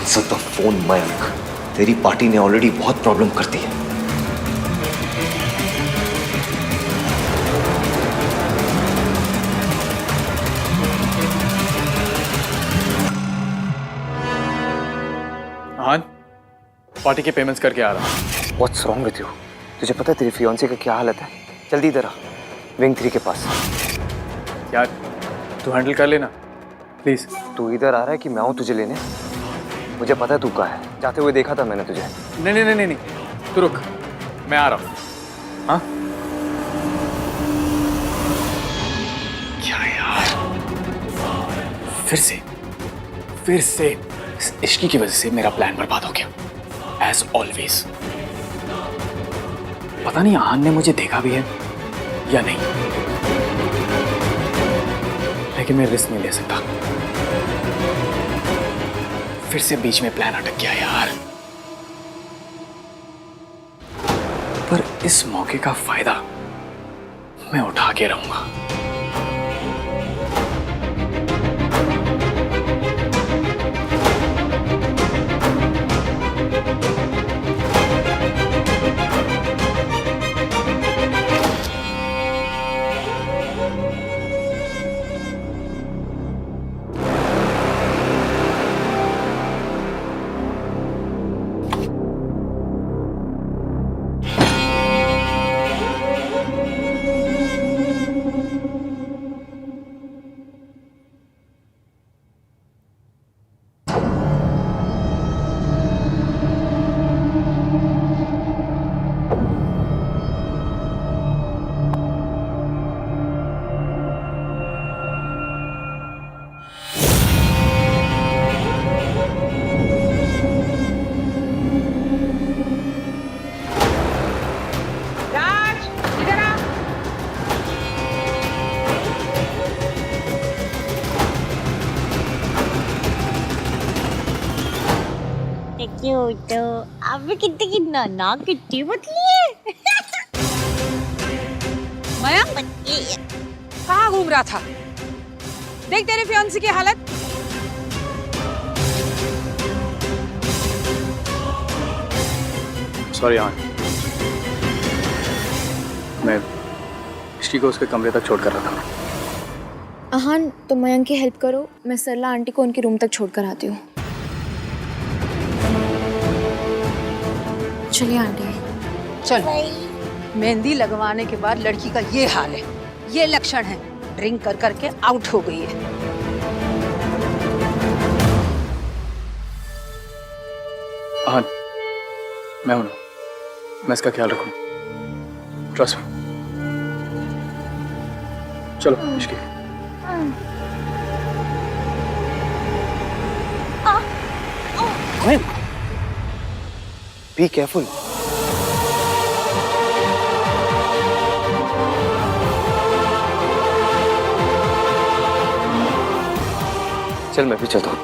Answer the phone Mayank. तेरी party ने already बहुत प्रॉब्लम कर दी है। हाँ, पार्टी के पेमेंट्स करके आ रहा हूँ। What's wrong with you? तुझे पता है तेरी फियांसे का क्या हालत है? जल्दी इधर आ, विंग 3 के पास। यार तू हैंडल कर लेना प्लीज। तू इधर आ रहा है कि मैं आऊँ तुझे लेने? मुझे पता है तू कहाँ है, जाते हुए देखा था मैंने तुझे। नहीं नहीं नहीं नहीं, तू रुक, मैं आ रहा हूँ। हाँ क्या यार, फिर से इस इश्की की वजह से मेरा प्लान बर्बाद हो गया एज ऑलवेज। पता नहीं आहान ने मुझे देखा भी है या नहीं, लेकिन मैं रिस्क नहीं ले सकता। फिर से बीच में प्लान अटक गया यार। पर इस मौके का फायदा मैं उठा के रहूंगा। क्यूट, आप भी कितनी नाना कितनी पतली है। मयंक कहाँ घूम रहा था? देख तेरे फियांसी की हालत। सॉरी आहान, मैं इश्की को उसके कमरे तक छोड़ कर रहा था। आहान तुम मयंक की हेल्प करो, मैं सरला आंटी को उनके रूम तक छोड़ कर आती हूँ। चलिए आंटी। चल, मेहंदी लगवाने के बाद लड़की का ये हाल है, ये लक्षण है। ड्रिंक कर करके आउट हो गई है। आहान, मैं हूं ना, मैं इसका ख्याल रखूं। Trust me. चलो इश्की। Be careful. चल मैं भी चलता हूँ।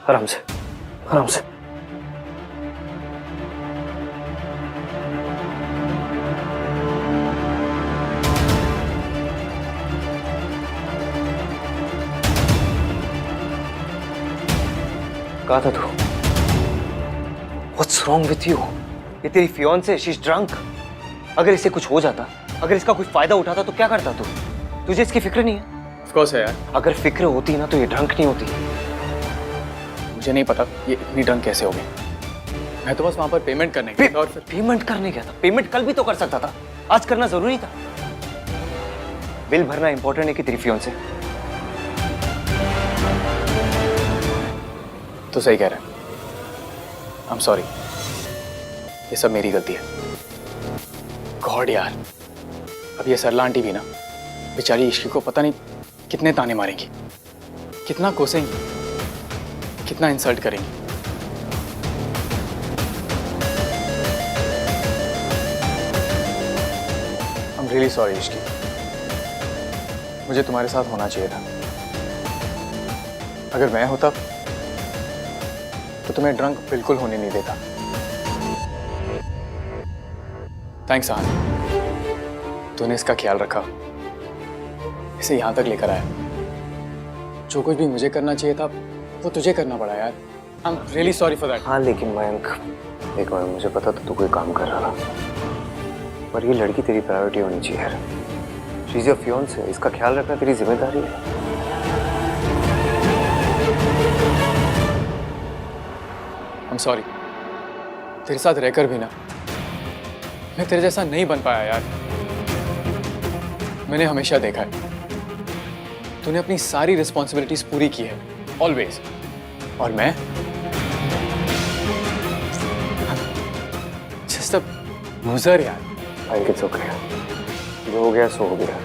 आराम से, आराम से। कहा था तू? What's wrong with you? ये तेरी फियांसे, she's drunk। अगर इसे कुछ हो जाता, अगर इसका कोई फायदा उठाता तो क्या करता तू? तुझे इसकी फिक्र नहीं है? Of course है यार। अगर फिक्र होती ना तो ये ड्रंक नहीं होती। मुझे नहीं पता ये इतनी ड्रंक कैसे हो गई। मैं तो बस वहां पर पेमेंट करने गया था और फिर पेमेंट करने गया था। पेमेंट कल भी तो कर सकता था, आज करना जरूरी था। बिल भरना इंपॉर्टेंट है कि तेरी फियांसे? तो सही कह रहा है। आई एम सॉरी, ये सब मेरी गलती है। गॉड यार, अब ये सरला आंटी भी ना बेचारी इश्की को पता नहीं कितने ताने मारेंगी, कितना कोसेंगी, कितना इंसल्ट करेंगी। I am really sorry Ishki, मुझे तुम्हारे साथ होना चाहिए था। अगर मैं होता तो तुम्हें ड्रंक बिल्कुल होने नहीं देता। थैंक्स आन, तूने इसका ख्याल रखा। इसे यहाँ तक लेकर आया। जो कुछ भी मुझे करना चाहिए था वो तुझे करना पड़ा यार। I am really sorry for that. हाँ लेकिन मयंक, एक बार मुझे पता था तू कोई काम कर रहा था, पर ये लड़की तेरी प्रायोरिटी होनी चाहिए यार। शी इज योर फियांसे, इसका ख्याल रखना तेरी जिम्मेदारी है। आई एम सॉरी, तेरे साथ रहकर भी ना मैं तेरे जैसा नहीं बन पाया यार। मैंने हमेशा देखा है तूने अपनी सारी रिस्पॉन्सिबिलिटीज पूरी की है, ऑलवेज, और मैं जस्ट अ लूजर यार। आई इट्स ओके, जो हो गया सो हो गया।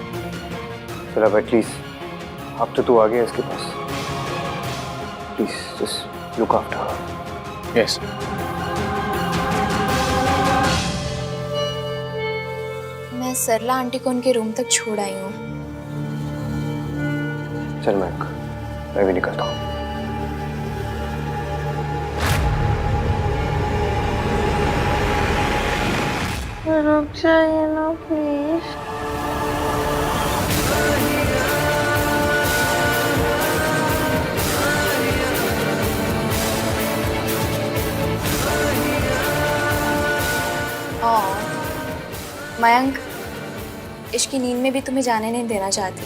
फिर अब एटलीस्ट अब तो तू आ गया इसके पास। Please just look after her. Yes. मैं सरला आंटी को उनके रूम तक छोड़ आई हूँ। चल मयंक, मैं भी निकलता हूँ। रुक जाइए ना प्लीज। मयंक, इश्क की नींद में भी तुम्हें जाने नहीं देना चाहती।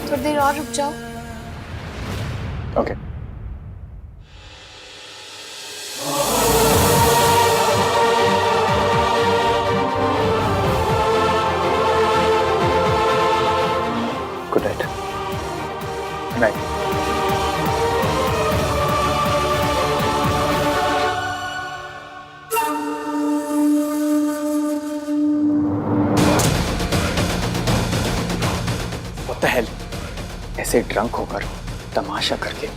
थोड़ी देर और रुक जाओ। Okay. Good night. Night. What the hell? ऐसे ड्रंक होकर तमाशा करके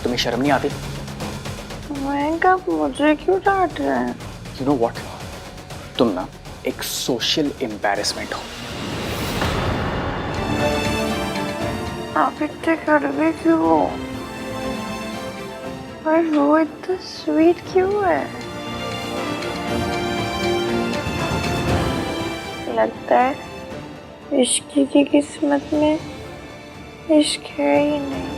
तुम्हें शर्म नहीं आती? मयंक, आप मुझे क्यों डांट रहे हैं? You know what? तुम ना एक सोशल एम्बैरेसमेंट हो। आप इतने कड़वे क्यों हो? और वो इतना स्वीट क्यों है? लगता है इश्क की किस्मत में इश्क है ही नहीं।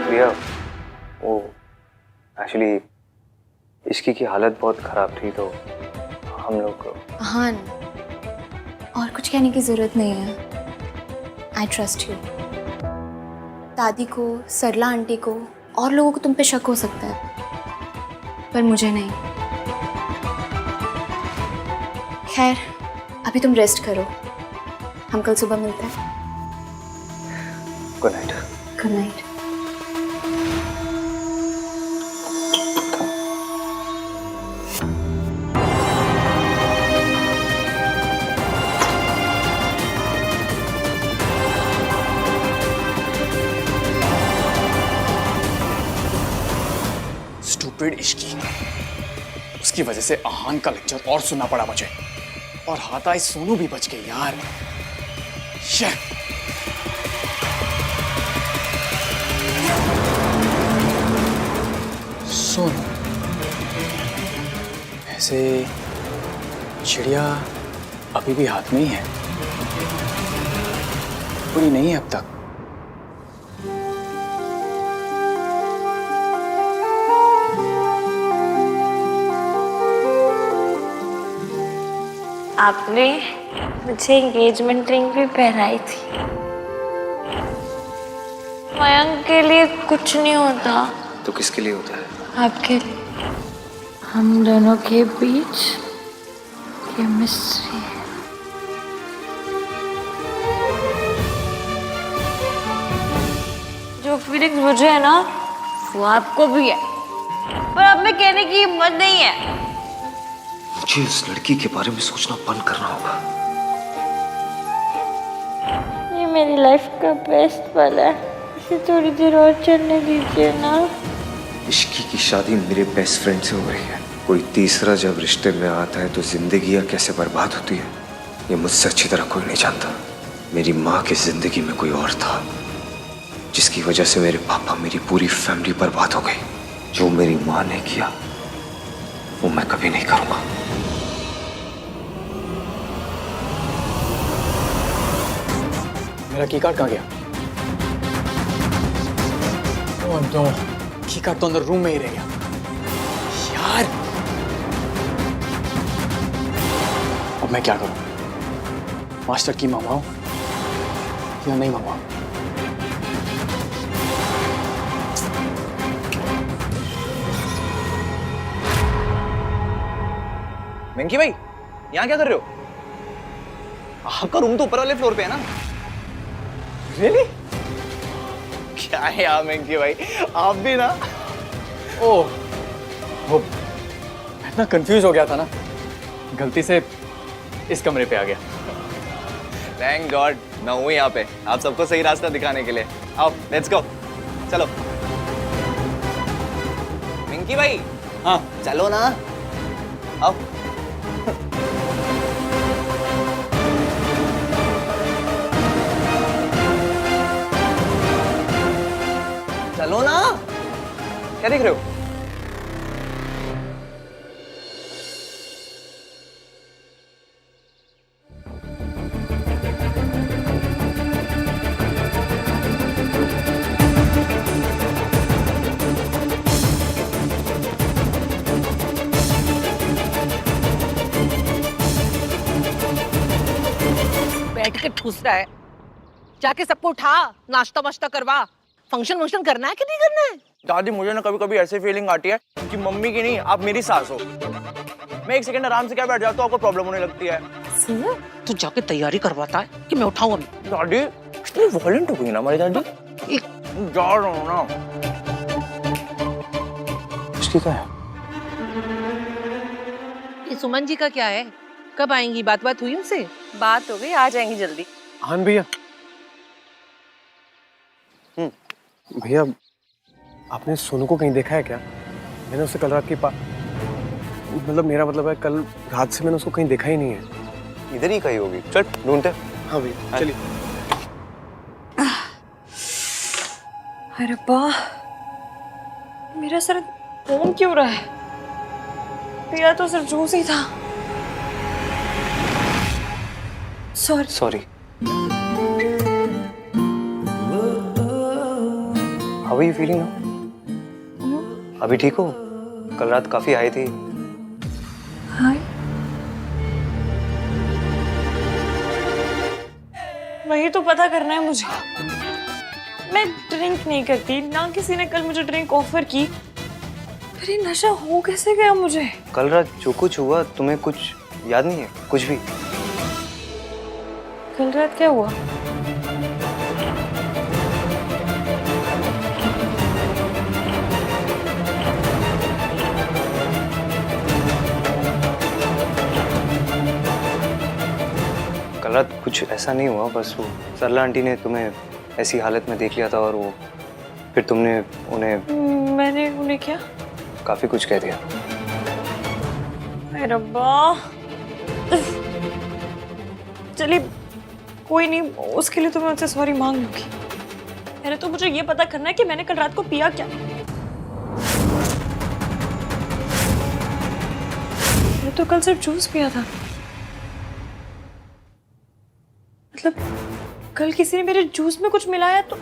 प्रिया, वो एक्चुअली इश्की की हालत बहुत खराब थी तो हम लोग। हाँ, और कुछ कहने की जरूरत नहीं है। I trust you. दादी को, सरला आंटी को और लोगों को तुम पे शक हो सकता है, पर मुझे नहीं। खैर, अभी तुम रेस्ट करो, हम कल सुबह मिलते हैं। Good night. Good night. Stupid Ishki, उसकी वजह से आहान का लेक्चर और सुनना पड़ा मुझे, और हाथाई सोनू भी बच गई यार। शिट। सोनू, ऐसे चिड़िया अभी भी हाथ में ही है, पूरी नहीं है अब तक। आपने मुझे एंगेजमेंट रिंग भी पहनाई थी। मयंक के लिए कुछ नहीं होता, तो किसके लिए होता है? आपके लिए। हम दोनों के बीच केमिस्ट्री है। जो फीलिंग्स मुझे है ना, वो आपको भी है, पर आप में कहने की हिम्मत नहीं है। मुझे इस लड़की के बारे में सोचना बंद करना होगा। ये मेरी लाइफ का बेस्ट पल है, इसे थोड़ी देर और चलने दीजिए ना। इश्की की शादी मेरे बेस्ट फ्रेंड से हो रही है। कोई तीसरा जब रिश्ते में आता है तो जिंदगी कैसे बर्बाद होती है ये मुझसे अच्छी तरह कोई नहीं जानता। मेरी माँ की जिंदगी में कोई और था, जिसकी वजह से मेरे पापा, मेरी पूरी फैमिली बर्बाद हो गई। जो मेरी माँ ने किया वो मैं कभी नहीं करूंगा। मेरा की कार्ड कहाँ गया? ओह नो, की कार्ड तो अंदर रूम में ही रह गया यार। अब मैं क्या करूं? मास्टर की मंगवाऊं या नहीं मंगवाऊं? वेंकी भाई, यहाँ क्या कर रहे हो? आपका रूम तो ऊपर वाले फ्लोर पे है ना? रियली? क्या है यार वेंकी भाई, आप भी ना। ओह, वो मैं इतना कंफ्यूज हो गया था ना, गलती से इस कमरे पे आ गया। थैंक गॉड मैं हूँ यहाँ पे, आप सबको सही रास्ता दिखाने के लिए। आओ लेट्स गो, चलो। वेंकी भाई, हाँ चलो ना, आओ। चलो ना, क्या देख रहे हो? बैठ के ठूस रहा है, जाके सबको उठा, नाश्ता वाश्ता करवा। फंक्शन वंक्शन करना है कि नहीं करना है? दादी मुझे ना कभी कभी ऐसी फीलिंग आती है कि मम्मी की नहीं, आप मेरी सास हो। मैं एक सेकंड आराम से क्या बैठ जाता हूँ, आपको प्रॉब्लम होने लगती है। तू जाके तैयारी करवाता है कि मैं उठाऊं अभी? दादी इतनी वॉयलेंट हो गई ना हमारी दादी। जा रहा हूँ ना। इसकी क्या है? ये सुमन जी का क्या है? कब आएंगी? बात हुई उनसे? बात हो गई, आ जाएंगी जल्दी। आन भैया, भैया आपने सोनू को कहीं देखा है क्या? मैंने उसे कल रात की मतलब मेरा मतलब है कल रात से मैंने उसको कहीं देखा ही नहीं है। इधर ही कहीं होगी, चल ढूंढते। हाँ भैया चलिए। अरे वाह, मेरा सर घूम क्यों रहा है? मेरा तो सर जूस ही था। Sorry. How are you feeling now? अभी ठीक हो? कल रात काफी आई थी। हाय, वही तो पता करना है मुझे। मैं ड्रिंक नहीं करती, ना किसी ने कल मुझे ड्रिंक ऑफर की। फिर ये नशा हो कैसे गया मुझे? कल रात जो कुछ हुआ तुम्हें कुछ याद नहीं है? कुछ भी? कल रात क्या हुआ? कल रात कुछ ऐसा नहीं हुआ, बस वो सरला आंटी ने तुम्हें ऐसी हालत में देख लिया था और वो फिर तुमने उन्हें मैंने उन्हें क्या? काफी कुछ कह दिया। अरे रब्बा, चलिए कोई नहीं, उसके लिए तो मैं उनसे सॉरी मांग लूंगी। पहले तो मुझे ये पता करना है कि मैंने कल रात को पिया क्या। मैं तो कल सिर्फ जूस पिया था। मतलब कल किसी ने मेरे जूस में कुछ मिलाया तो,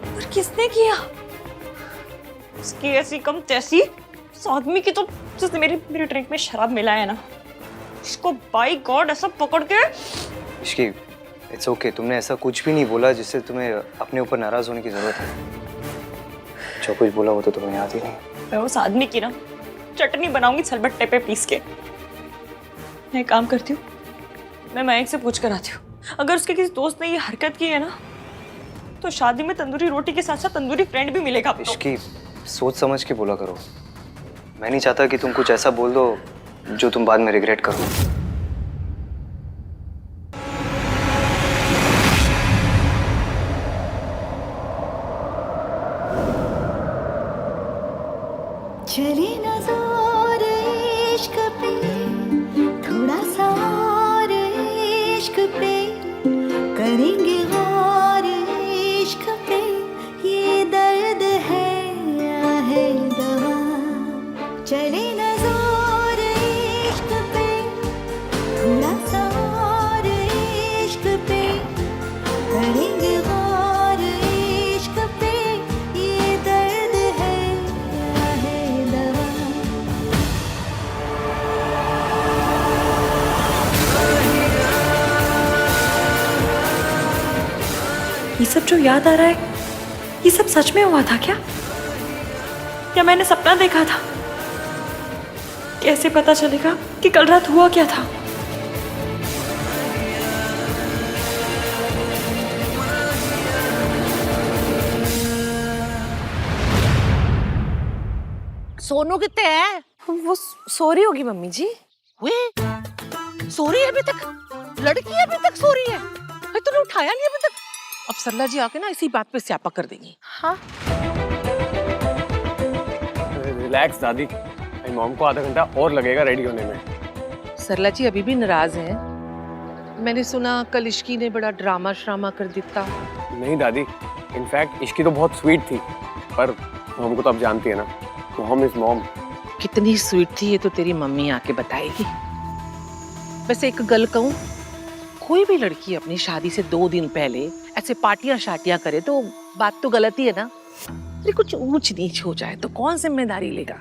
और किसने किया? उसकी ऐसी कम तैसी, उस आदमी की तो जिसने मेरी ड्रिंक में शराब मिलाया ना, उसको बाय गॉड ऐसा पकड़ के। इश्की, इट्स ओके, तुमने ऐसा कुछ भी नहीं बोला जिससे तुम्हें अपने ऊपर नाराज होने की जरूरत है। जो कुछ बोला वो तो तुम्हें याद ही नहीं। मैं उस आदमी की ना चटनी बनाऊंगी सलबट्टे पे पीस के। मैं एक काम करती हूँ, मैं मयंक से पूछ कर आती हूँ। अगर उसके किसी दोस्त ने ये हरकत की है ना, तो शादी में तंदूरी रोटी के साथ साथ तंदूरी फ्रेंड भी मिलेगा। इश्की, सोच समझ के बोला करो। मैं नहीं चाहता कि तुम कुछ ऐसा बोल दो जो तुम बाद में रिग्रेट करो। चले ना जोर इश्क पे, थोड़ा सा और इश्क पे करेंगे गौर ये सब जो याद आ रहा है, ये सब सच में हुआ था क्या? या मैंने सपना देखा था? कैसे पता चलेगा कि कल रात हुआ क्या था? सोनू कितने है? वो सो रही होगी मम्मी जी। वे सो रही है अभी तक? लड़की अभी तक सो रही है? अरे तूने उठाया नहीं अभी तक? अब सरला जी आके ना इसी बात पे स्यापा कर देंगी। हाँ रिलैक्स दादी, मेरी मॉम को आधा घंटा और लगेगा रेडी होने में। सरला जी अभी भी नाराज हैं। मैंने सुना कल इश्की ने बड़ा ड्रामा श्रामा कर दिया। नहीं दादी, इनफैक्ट इश्की तो बहुत स्वीट थी, पर मॉम को तो आप जानती है ना, मॉम इज मॉम। कितनी स्वीट थी ये तो तेरी मम्मी आके बताएगी। वैसे एक गल कहूं, कोई भी लड़की अपनी शादी से 2 दिन पहले ऐसे पार्टियां शाटियां करे तो बात तो गलत ही है ना। अरे कुछ ऊंच नीच हो जाए तो कौन जिम्मेदारी लेगा?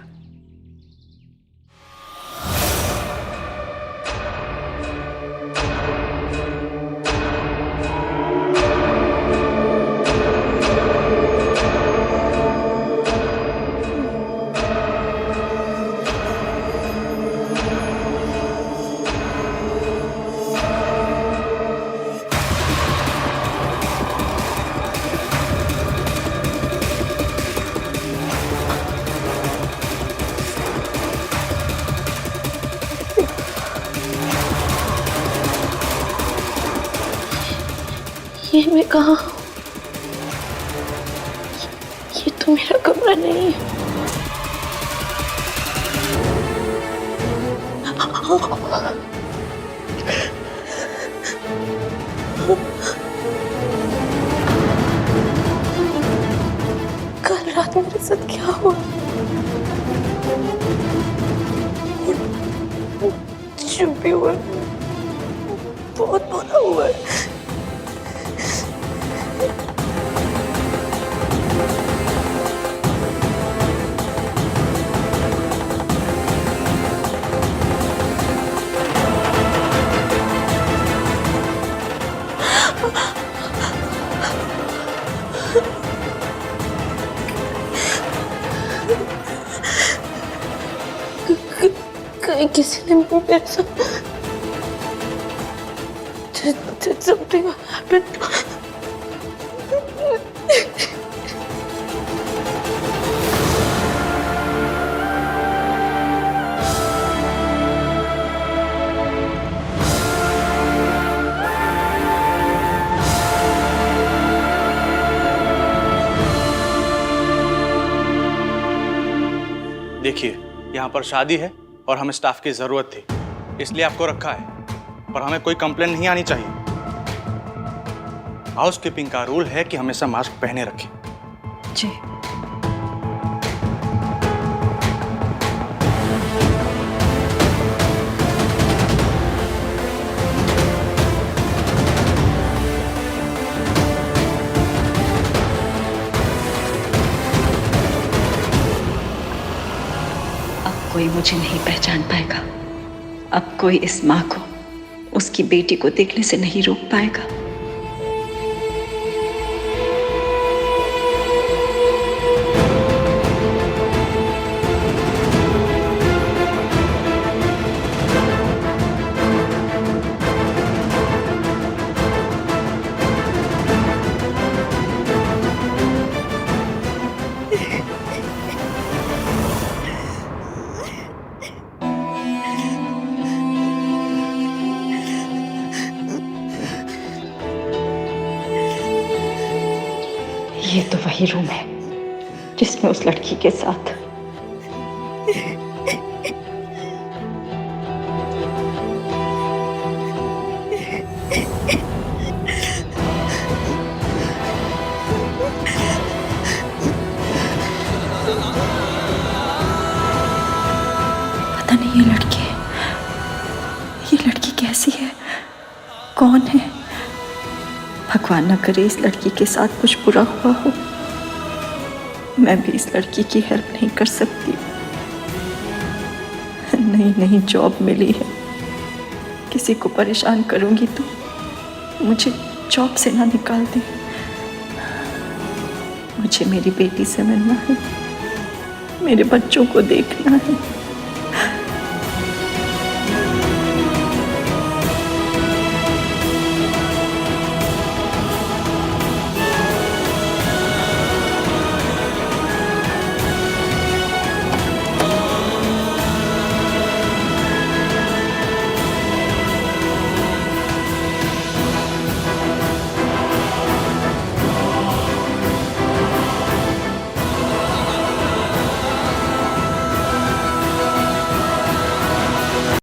ये मैं कहाँ हूँ? ये तो मेरा कमरा नहीं है। कल रात मेरे साथ क्या हुआ? जो भी हुआ बहुत बुरा हुआ है। कहीं किसी ने मेरे साथ something happened. देखिए, यहाँ पर शादी है और हमें स्टाफ की जरूरत थी, इसलिए आपको रखा है, पर हमें कोई कंप्लेन नहीं आनी चाहिए। हाउसकीपिंग का रूल है कि हमेशा मास्क पहने रखें। जी। कोई मुझे नहीं पहचान पाएगा। अब कोई इस माँ को उसकी बेटी को देखने से नहीं रोक पाएगा। ये तो वही रूम है जिसमें उस लड़की के साथ पता नहीं ये लड़की कैसी है, कौन है? भगवान न करे इस लड़की के साथ कुछ बुरा हुआ हो। मैं भी इस लड़की की हेल्प नहीं कर सकती। नहीं जॉब मिली है, किसी को परेशान करूंगी तो मुझे जॉब से ना निकाल दें। मुझे मेरी बेटी से मिलना है, मेरे बच्चों को देखना है।